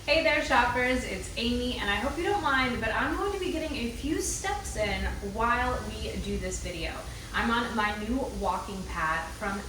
Hey there shoppers, it's Amy and I hope you don't mind, but I'm going to be getting a few steps in while we do this video. I'm on my new walking pad from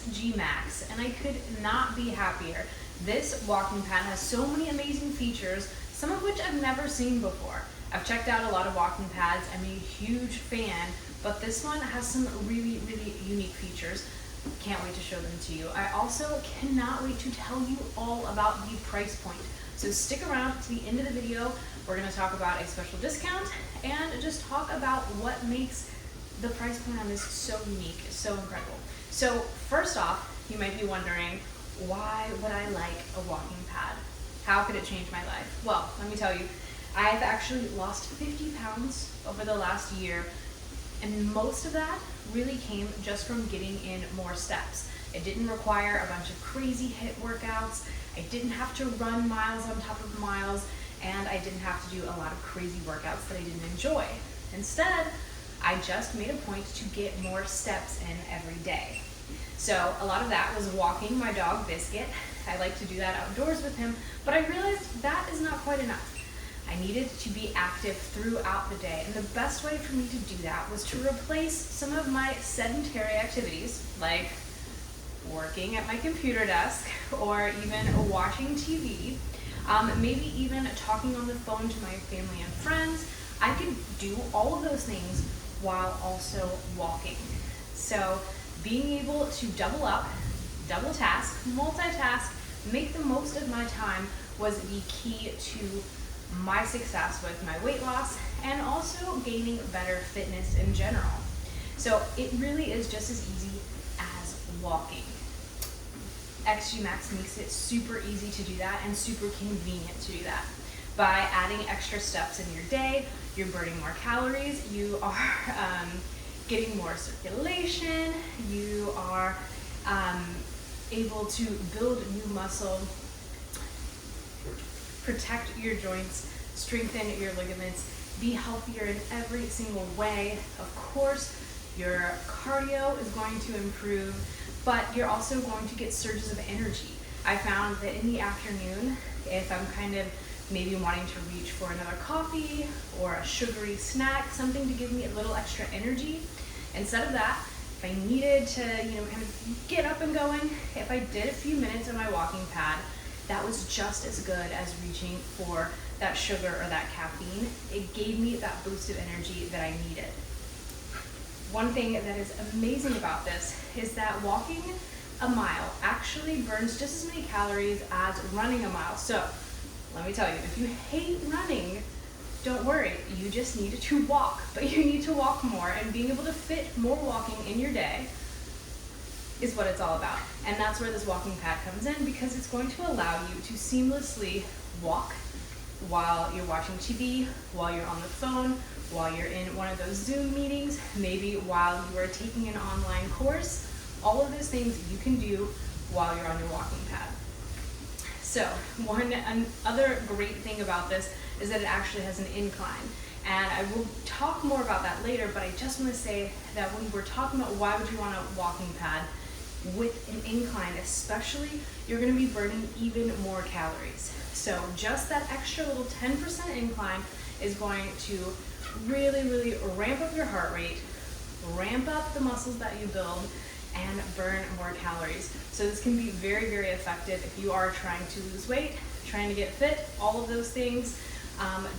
GEEMAX and I could not be happier. This walking pad has so many amazing features, some of which I've never seen before. I've checked out a lot of walking pads, I'm a huge fan, but this one has some really unique features. Can't wait to show them to you. I also cannot wait to tell you all about the price point. So stick around to the end of the video. We're going to talk about a special discount and just talk about what makes the price point on this so unique, so incredible. So first off, you might be wondering, why would I like a walking pad? How could it change my life? Well, let me tell you, I've actually lost 50 pounds over the last year, and most of that really came just from getting in more steps. It didn't require a bunch of crazy HIIT workouts. I didn't have to run miles on top of miles, and I didn't have to do a lot of crazy workouts that I didn't enjoy. Instead, I just made a point to get more steps in every day. So a lot of that was walking my dog Biscuit. I like to do that outdoors with him, but I realized that is not quite enough. I needed to be active throughout the day, and the best way for me to do that was to replace some of my sedentary activities, like working at my computer desk or even watching TV, maybe even talking on the phone to my family and friends. I could do all of those things while also walking. So being able to double up, double task, multitask, make the most of my time was the key to my success with my weight loss and also gaining better fitness in general. So it really is just as easy as walking. GEEMAX makes it super easy to do that and super convenient to do that. By adding extra steps in your day, you're burning more calories, you are getting more circulation, you are able to build new muscle, protect your joints, strengthen your ligaments, be healthier in every single way. Of course, your cardio is going to improve, but you're also going to get surges of energy. I found that in the afternoon, if I'm kind of maybe wanting to reach for another coffee or a sugary snack, something to give me a little extra energy, instead of that, if I needed to, kind of get up and going, if I did a few minutes on my walking pad, that was just as good as reaching for that sugar or that caffeine. It gave me that boost of energy that I needed. One thing that is amazing about this is that walking a mile actually burns just as many calories as running a mile. So let me tell you, if you hate running, don't worry, you just need to walk, but you need to walk more, and being able to fit more walking in your day is what it's all about. And that's where this walking pad comes in, because it's going to allow you to seamlessly walk while you're watching TV, while you're on the phone, while you're in one of those Zoom meetings, maybe while you are taking an online course. All of those things you can do while you're on your walking pad. So other great thing about this is that it actually has an incline. And I will talk more about that later, but I just want to say that when we're talking about why would you want a walking pad with an incline especially, you're going to be burning even more calories. So just that extra little 10% incline is going to really ramp up your heart rate, ramp up the muscles that you build, and burn more calories. So this can be very effective if you are trying to lose weight, trying to get fit, all of those things.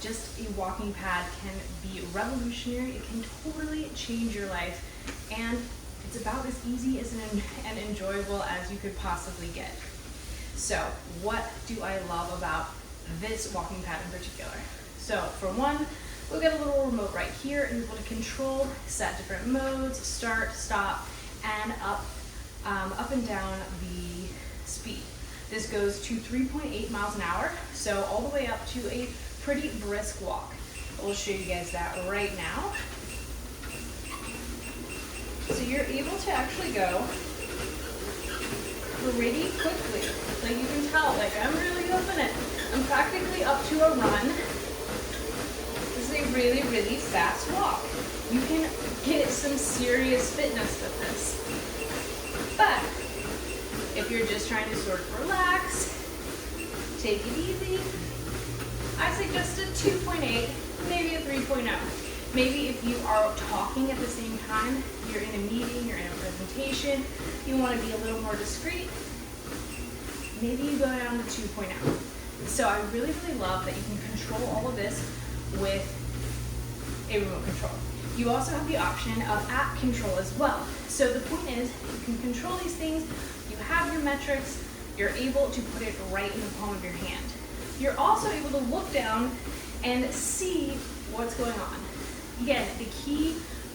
Just a walking pad can be revolutionary. It can totally change your life, and it's about as easy and enjoyable as you could possibly get. So what do I love about this walking pad in particular? So for one, we've got a little remote right here, and you're able to control, set different modes, start, stop, and up and down the speed. This goes to 3.8 miles an hour, so all the way up to a pretty brisk walk. We'll show you guys that right now. So you're able to actually go pretty quickly. Like you can tell, like I'm really up in it. I'm practically up to a run. This is a really fast walk. You can get some serious fitness with this. But if you're just trying to sort of relax, Take it easy. I suggest a 2.8, maybe a 3.0. Maybe if you are talking at the same time, you're in a meeting, you're in a presentation, you want to be a little more discreet, maybe you go down to 2.0. So I really, really love that you can control all of this with a remote control. You also have the option of app control as well. So the point is, you can control these things, you have your metrics, you're able to put it right in the palm of your hand. You're also able to look down and see what's going on. Again, the key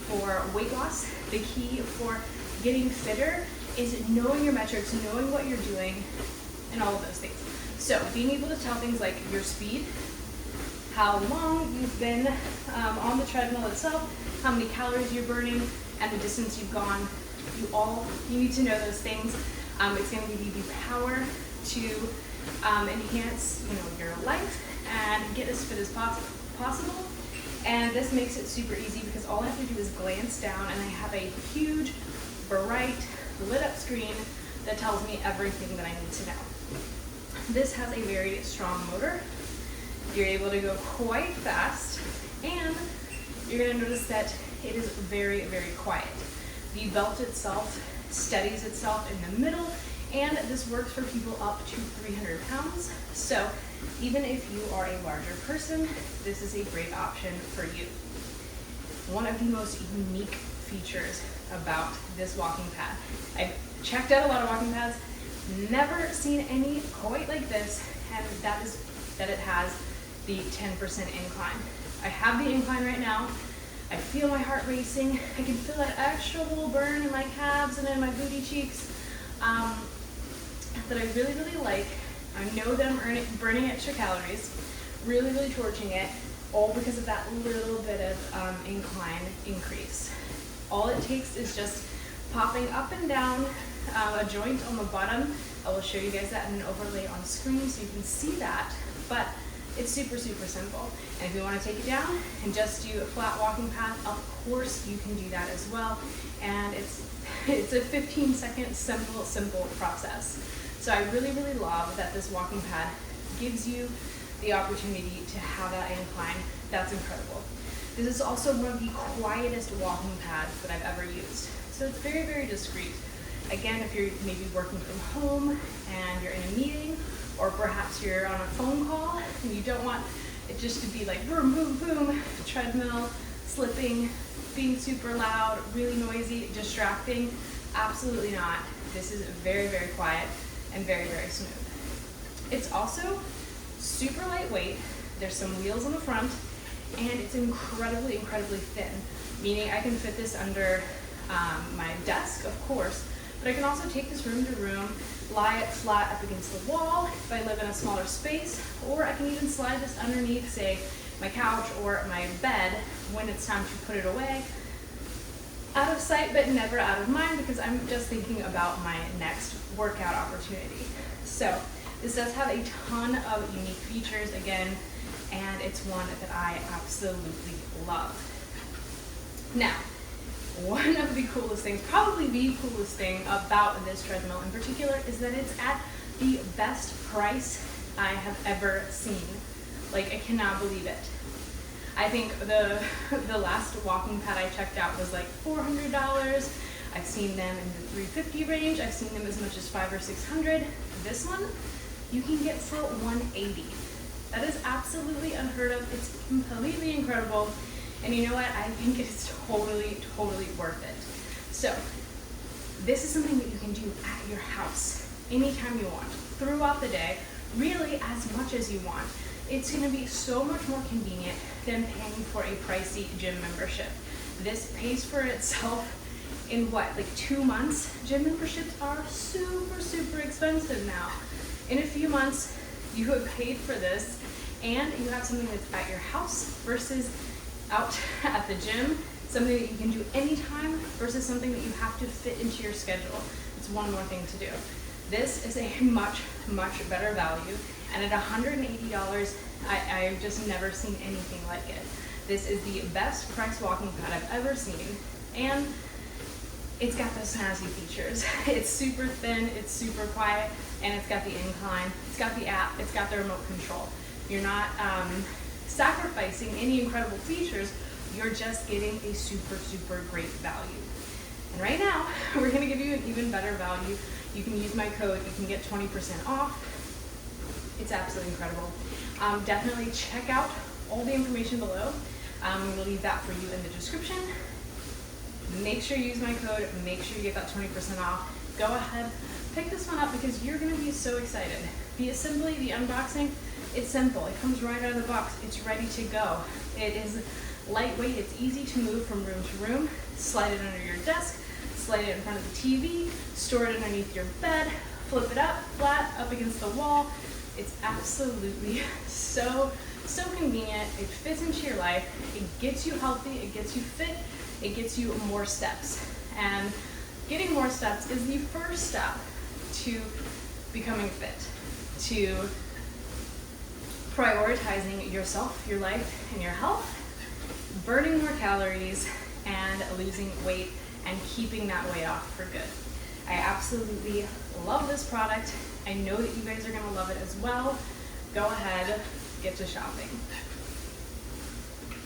for weight loss, the key for getting fitter is knowing your metrics, knowing what you're doing, and all of those things. So being able to tell things like your speed, how long you've been on the treadmill itself, how many calories you're burning, and the distance you've gone. You need to know those things. It's going to give you the power to enhance, your life and get as fit as possible. And this makes it super easy because all I have to do is glance down and I have a huge, bright, lit up screen that tells me everything that I need to know. This has a very strong motor. You're able to go quite fast, and you're going to notice that it is very, very quiet. The belt itself steadies itself in the middle, and this works for people up to 300 pounds. So even if you are a larger person, this is a great option for you. One of the most unique features about this walking pad, I've checked out a lot of walking pads, never seen any quite like this, and that is that it has the 10% incline. I have the incline right now. I feel my heart racing. I can feel that extra little burn in my calves and in my booty cheeks that I really, really like. I know that I'm burning extra calories, really, really torching it, all because of that little bit of incline increase. All it takes is just popping up and down a joint on the bottom. I will show you guys that in an overlay on screen so you can see that, but it's super, super simple. And if you want to take it down and just do a flat walking path, of course you can do that as well. And it's a 15-second simple process. So I really, really love that this walking pad gives you the opportunity to have that incline. That's incredible. This is also one of the quietest walking pads that I've ever used. So it's very, very discreet. Again, if you're maybe working from home and you're in a meeting, or perhaps you're on a phone call and you don't want it just to be like boom, boom, boom, treadmill, slipping, being super loud, really noisy, distracting, absolutely not. This is very, very quiet and very, very smooth. It's also super lightweight. There's some wheels on the front, and it's incredibly, incredibly thin, meaning I can fit this under my desk, of course, but I can also take this room to room, lie it flat up against the wall if I live in a smaller space, or I can even slide this underneath, say, my couch or my bed when it's time to put it away. Out of sight, but never out of mind, because I'm just thinking about my next workout opportunity. So this does have a ton of unique features again, and it's one that I absolutely love. Now, one of the coolest things, probably the coolest thing about this treadmill in particular, is that it's at the best price I have ever seen. Like, I cannot believe it. I think the last walking pad I checked out was like $400. I've seen them in the $350 range. I've seen them as much as $500 or $600. This one, you can get for $180. That is absolutely unheard of. It's completely incredible. And you know what? I think it's totally, totally worth it. So this is something that you can do at your house anytime you want, throughout the day, really as much as you want. It's going to be so much more convenient than paying for a pricey gym membership. This pays for itself in what, like 2 months? Gym memberships are super, super expensive now. In a few months, you have paid for this, and you have something that's at your house versus out at the gym, something that you can do anytime versus something that you have to fit into your schedule. It's one more thing to do. This is a much, much better value, and at $180, I've just never seen anything like it. This is the best price walking pad I've ever seen, and it's got those snazzy features. It's super thin, it's super quiet, and it's got the incline, it's got the app, it's got the remote control. You're not sacrificing any incredible features, you're just getting a super, super great value. And right now, we're gonna give you an even better value. You can use my code, you can get 20% off. It's absolutely incredible. Definitely check out all the information below. We'll leave that for you in the description. Make sure you use my code, make sure you get that 20% off. Go ahead, pick this one up because you're gonna be so excited. The assembly, the unboxing, it's simple. It comes right out of the box. It's ready to go. It is lightweight, it's easy to move from room to room. Slide it under your desk, slide it in front of the TV, store it underneath your bed, flip it up, flat, up against the wall. It's absolutely so convenient. It fits into your life. It gets you healthy, it gets you fit, it gets you more steps. And getting more steps is the first step to becoming fit, to prioritizing yourself, your life, and your health, burning more calories, and losing weight and keeping that weight off for good. I absolutely love this product. I know that you guys are gonna love it as well. Go ahead, get to shopping.